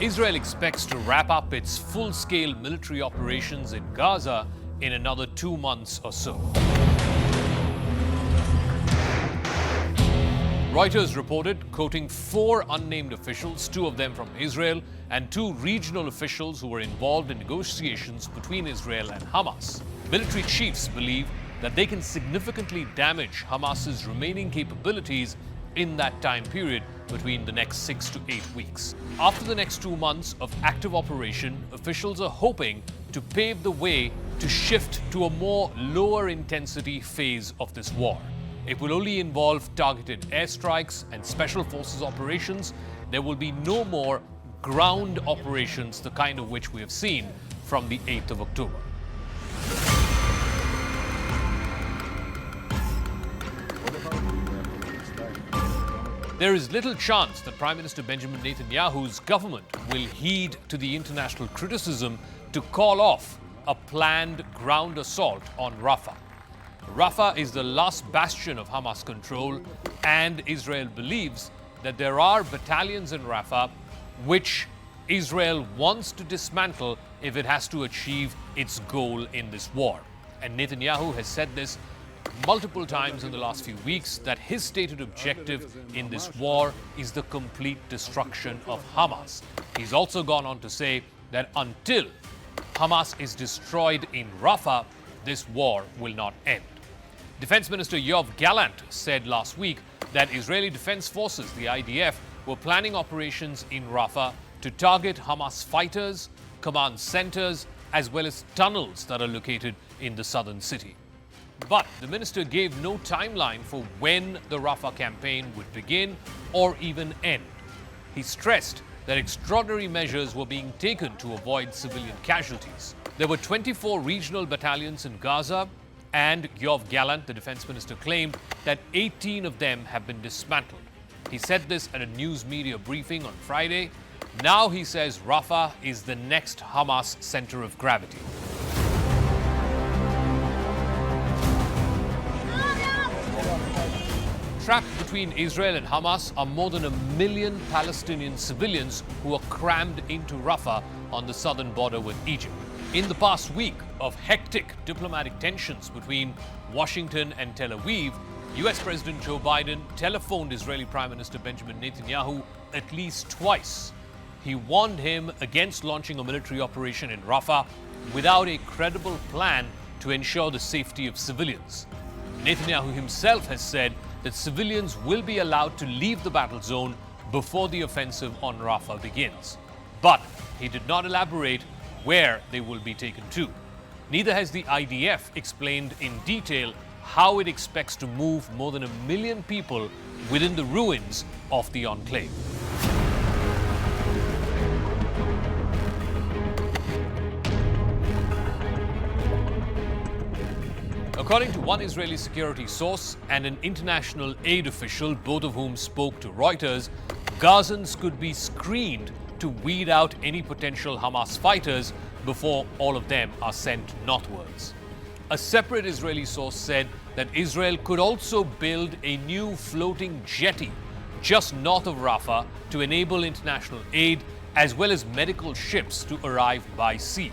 Israel expects to wrap up its full-scale military operations in Gaza in another 2 months or so. Reuters reported, quoting 4 unnamed officials, 2 of them from Israel, and 2 regional officials who were involved in negotiations between Israel and Hamas. Military chiefs believe that they can significantly damage Hamas's remaining capabilities in that time period between the next 6 to 8 weeks. After the next 2 months of active operation, officials are hoping to pave the way to shift to a more lower intensity phase of this war. It will only involve targeted airstrikes and special forces operations. There will be no more ground operations, the kind of which we have seen from the 8th of October. There is little chance that Prime Minister Benjamin Netanyahu's government will heed to the international criticism to call off a planned ground assault on Rafah. Rafah is the last bastion of Hamas control, and Israel believes that there are battalions in Rafah which Israel wants to dismantle if it has to achieve its goal in this war. And Netanyahu has said this multiple times in the last few weeks, that his stated objective in this war is the complete destruction of Hamas. He's also gone on to say that until Hamas is destroyed in Rafah, this war will not end. Defense Minister Yoav Gallant said last week that Israeli Defense Forces, the IDF, were planning operations in Rafah to target Hamas fighters, command centers, as well as tunnels that are located in the southern city. But the minister gave no timeline for when the Rafah campaign would begin or even end. He stressed that extraordinary measures were being taken to avoid civilian casualties. There were 24 regional battalions in Gaza, and Yoav Gallant, the defense minister, claimed that 18 of them have been dismantled. He said this at a news media briefing on Friday. Now he says Rafah is the next Hamas center of gravity. Trapped between Israel and Hamas are more than 1 million Palestinian civilians who are crammed into Rafah on the southern border with Egypt. In the past week of hectic diplomatic tensions between Washington and Tel Aviv, US President Joe Biden telephoned Israeli Prime Minister Benjamin Netanyahu at least twice. He warned him against launching a military operation in Rafah without a credible plan to ensure the safety of civilians. Netanyahu himself has said that civilians will be allowed to leave the battle zone before the offensive on Rafah begins. But he did not elaborate where they will be taken to. Neither has the IDF explained in detail how it expects to move more than 1 million people within the ruins of the enclave. According to one Israeli security source and an international aid official, both of whom spoke to Reuters, Gazans could be screened to weed out any potential Hamas fighters before all of them are sent northwards. A separate Israeli source said that Israel could also build a new floating jetty just north of Rafah to enable international aid as well as medical ships to arrive by sea.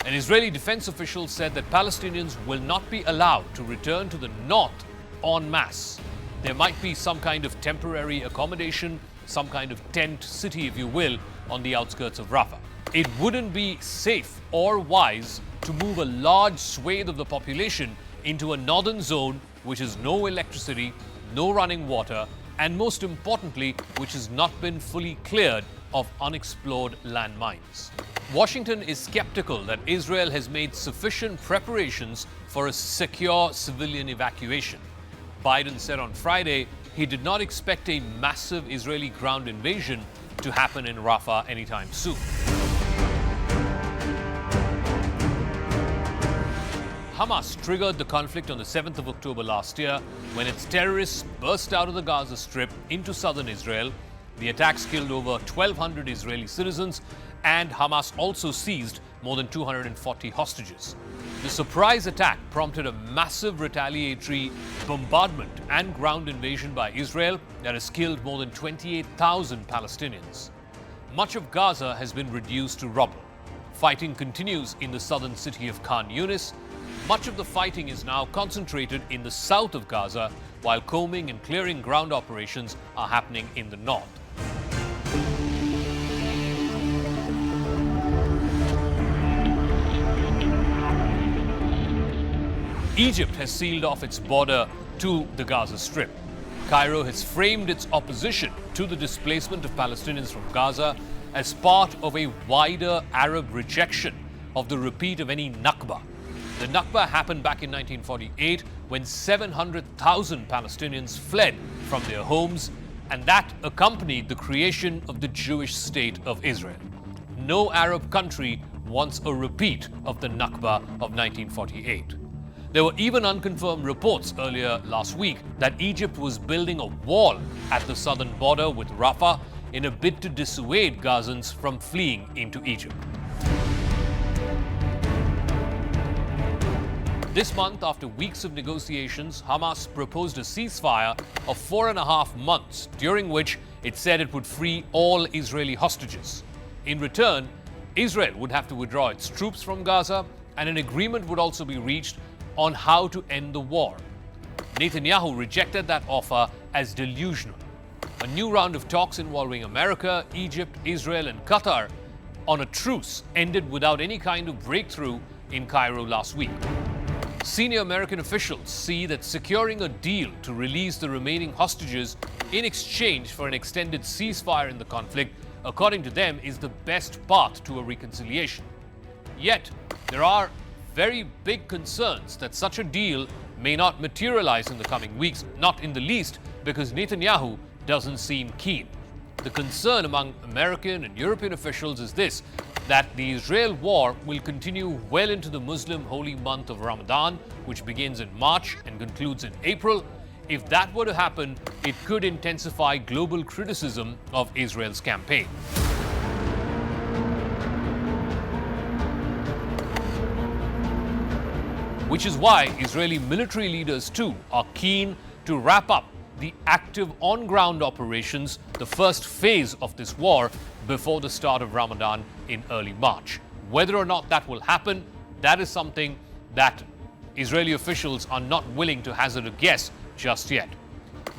An Israeli defense official said that Palestinians will not be allowed to return to the north en masse. There might be some kind of temporary accommodation, some kind of tent city, if you will, on the outskirts of Rafah. It wouldn't be safe or wise to move a large swathe of the population into a northern zone which has no electricity, no running water, and most importantly, which has not been fully cleared of unexplored landmines. Washington is skeptical that Israel has made sufficient preparations for a secure civilian evacuation. Biden said on Friday he did not expect a massive Israeli ground invasion to happen in Rafah anytime soon. Hamas triggered the conflict on the 7th of October last year when its terrorists burst out of the Gaza Strip into southern Israel. The attacks killed over 1,200 Israeli citizens, and Hamas also seized more than 240 hostages. The surprise attack prompted a massive retaliatory bombardment and ground invasion by Israel that has killed more than 28,000 Palestinians. much of Gaza has been reduced to rubble. Fighting continues in the southern city of Khan Yunis. Much of the fighting is now concentrated in the south of Gaza, while combing and clearing ground operations are happening in the north. Egypt has sealed off its border to the Gaza Strip. Cairo has framed its opposition to the displacement of Palestinians from Gaza as part of a wider Arab rejection of the repeat of any Nakba. The Nakba happened back in 1948 when 700,000 Palestinians fled from their homes, and that accompanied the creation of the Jewish state of Israel. No Arab country wants a repeat of the Nakba of 1948. There were even unconfirmed reports earlier last week that Egypt was building a wall at the southern border with Rafah in a bid to dissuade Gazans from fleeing into Egypt. This month, after weeks of negotiations, Hamas proposed a ceasefire of 4.5 months, during which it said it would free all Israeli hostages. In return, Israel would have to withdraw its troops from Gaza, and an agreement would also be reached on how to end the war. Netanyahu rejected that offer as delusional. A new round of talks involving America, Egypt, Israel, and Qatar on a truce ended without any kind of breakthrough in Cairo last week. Senior American officials see that securing a deal to release the remaining hostages in exchange for an extended ceasefire in the conflict, according to them, is the best path to a reconciliation. Yet, there are very big concerns that such a deal may not materialize in the coming weeks, not in the least because Netanyahu doesn't seem keen. The concern among American and European officials is this, that the Israel war will continue well into the Muslim holy month of Ramadan, which begins in March and concludes in April. If that were to happen, it could intensify global criticism of Israel's campaign. Which is why Israeli military leaders too are keen to wrap up the active on-ground operations, the first phase of this war, before the start of Ramadan in early March. Whether or not that will happen, that is something that Israeli officials are not willing to hazard a guess just yet.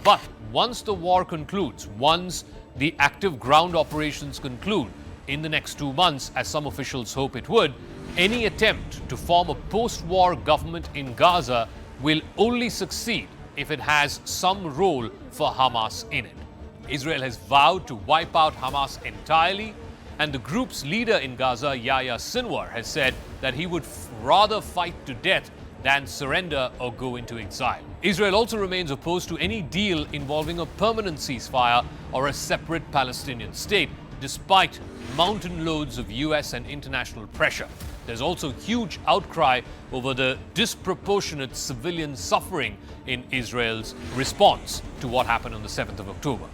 But once the war concludes, once the active ground operations conclude in the next 2 months, as some officials hope it would, any attempt to form a post-war government in Gaza will only succeed if it has some role for Hamas in it. Israel has vowed to wipe out Hamas entirely, and the group's leader in Gaza, Yahya Sinwar, has said that he would rather fight to death than surrender or go into exile. Israel also remains opposed to any deal involving a permanent ceasefire or a separate Palestinian state, despite mountain loads of US and international pressure. There's also huge outcry over the disproportionate civilian suffering in Israel's response to what happened on the 7th of October.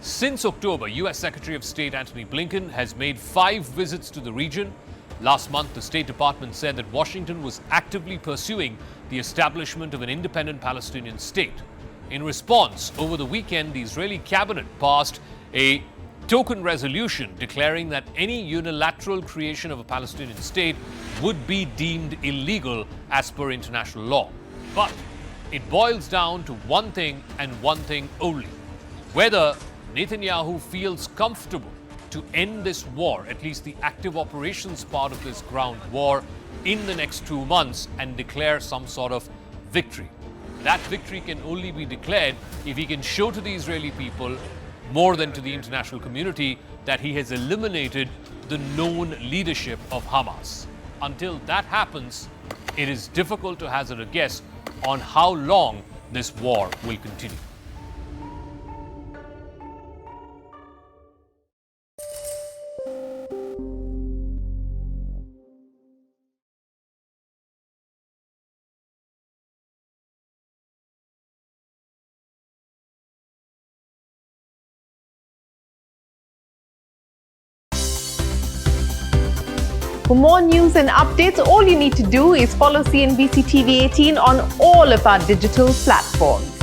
Since October, US Secretary of State Antony Blinken has made 5 visits to the region. Last month, the State Department said that Washington was actively pursuing the establishment of an independent Palestinian state. In response, over the weekend, the Israeli cabinet passed a token resolution declaring that any unilateral creation of a Palestinian state would be deemed illegal as per international law. But it boils down to one thing and one thing only: whether Netanyahu feels comfortable to end this war, at least the active operations part of this ground war, in the next 2 months and declare some sort of victory. That victory can only be declared if he can show to the Israeli people, more than to the international community, that he has eliminated the known leadership of Hamas. Until that happens, it is difficult to hazard a guess on how long this war will continue. For more news and updates, all you need to do is follow CNBC TV18 on all of our digital platforms.